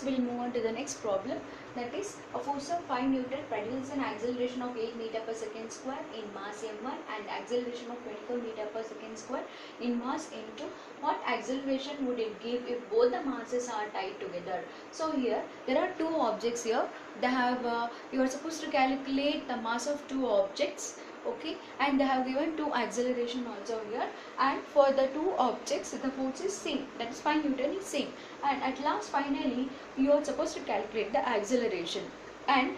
we'll move on to the next problem. That is, a force of 5 Newton produces an acceleration of 8 meter per second square in mass m1 and acceleration of 24 meter per second square in mass m2. What acceleration would it give if both the masses are tied together? So here there are two objects here. They have you are supposed to calculate the mass of two objects. Okay, and they have given two acceleration also here, and for the two objects the force is same, that is 5 Newton is same, and at last finally you are supposed to calculate the acceleration. And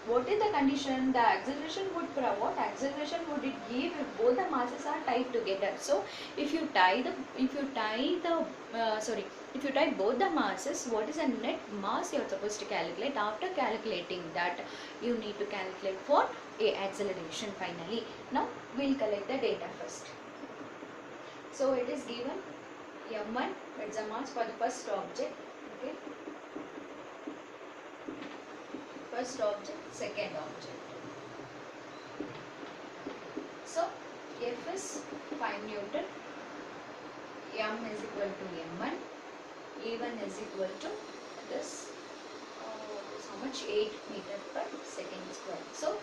what is the condition? The acceleration would what acceleration would it give if both the masses are tied together? So if you tie both the masses, what is the net mass you are supposed to calculate? After calculating that, you need to calculate for a acceleration finally. Now we'll collect the data first. So it is given m1, it's a mass for the first object. Okay, first object, second object. So F is 5 Newton, m is equal to m1, a1 is equal to this how much, 8 meter per second square. So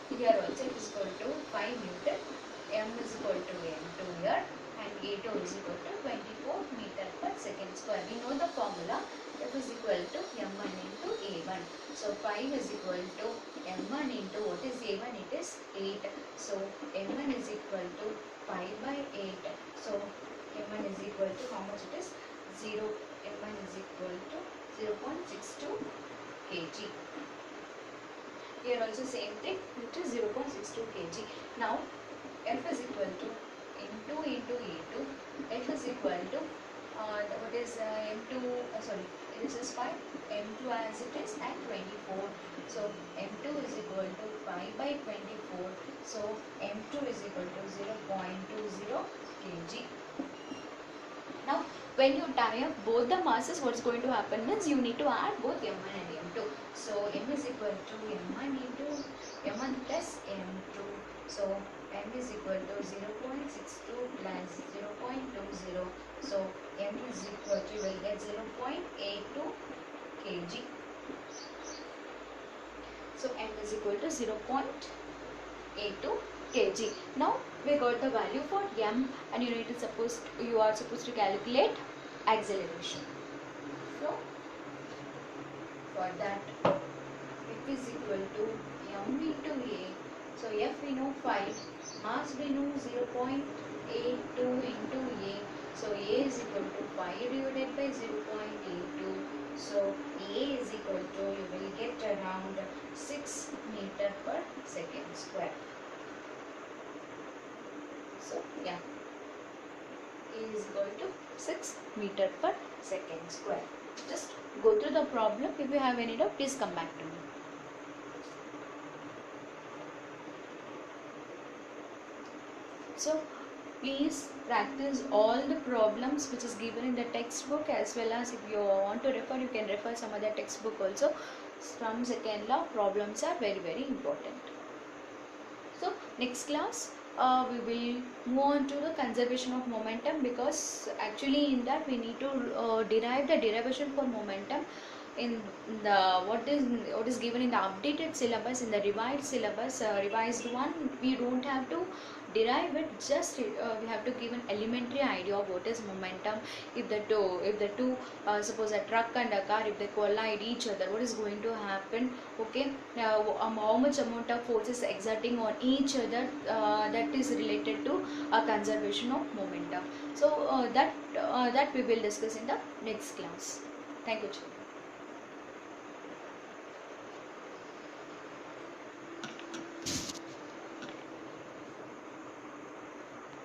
here also it is equal to 5 Newton, m is equal to m2 here, and a2 is equal to 24 meter per second square. We know the formula, F is equal to m1 into a1. So 5 is equal to m1 into what is a1? It is 8. So m1 is equal to 5 by 8. So m1 is equal to how much it is? 0. m1 is equal to 0.62 kg. Here also same thing, which is 0.62 kg. Now F is equal to m2 into a2. F is equal to what is m2? This is 5. m2 as it is and 24. So m2 is equal to 5 by 24. So m2 is equal to 0.20 kg. Now when you tie up both the masses, what's going to happen is you need to add both m1 and m2. So m is equal to m1 into m1 plus m2. So m is equal to 0.62 plus 0.20. So m is equal to, you will get 0.82 kg. So m is equal to 0.82 kg. Now we got the value for m, and you are supposed to calculate acceleration. So for that, F is equal to m into a. So F we know 5, mass we know 0.82 into a. So a is equal to 5 divided by 0.82. So a is equal to, you will get around 6 meter per second square. So yeah, a is equal to 6 meter per second square. Just go through the problem. If you have any doubt, please come back to me. So please practice all the problems which is given in the textbook, as well as if you want to refer, you can refer some other textbook also. From second law, problems are very, very important. So next class we will move on to the conservation of momentum, because actually in that we need to derive the derivation for momentum in the what is given in the updated syllabus. In the revised one, we don't have to derive it, just we have to give an elementary idea of what is momentum. If the two suppose a truck and a car, if they collide each other, what is going to happen? Okay, now how much amount of force is exerting on each other, that is related to a conservation of momentum. So that we will discuss in the next class. Thank you, children.